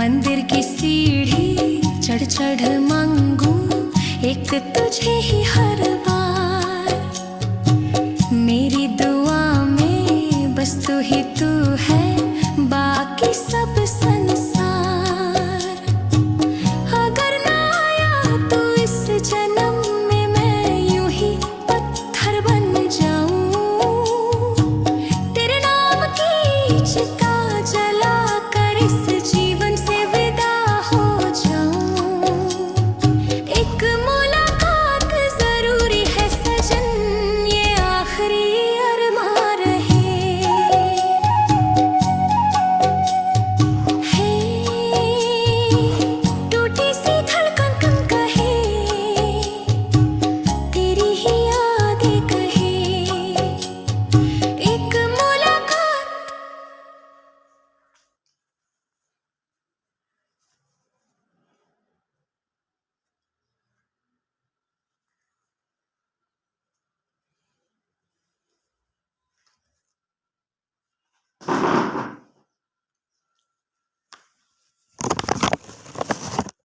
मंदिर की सीढ़ी चढ़ चढ़ मांगू एक तुझे ही हर बार। मेरी दुआ में बस तू ही तू है, बाकी सब संसार। अगर ना आया तू इस जन्म में, मैं यूं ही पत्थर बन जाऊं। तेरे नाम की चिता जला कर इस जीवन से विदा हो जाऊं। एक मुलाकात जरूरी है सजन, ये आखिरी अरमां रहे। टूटी सी धड़कन कम कहे, तेरी ही यादें कहे। एक मुलाकात।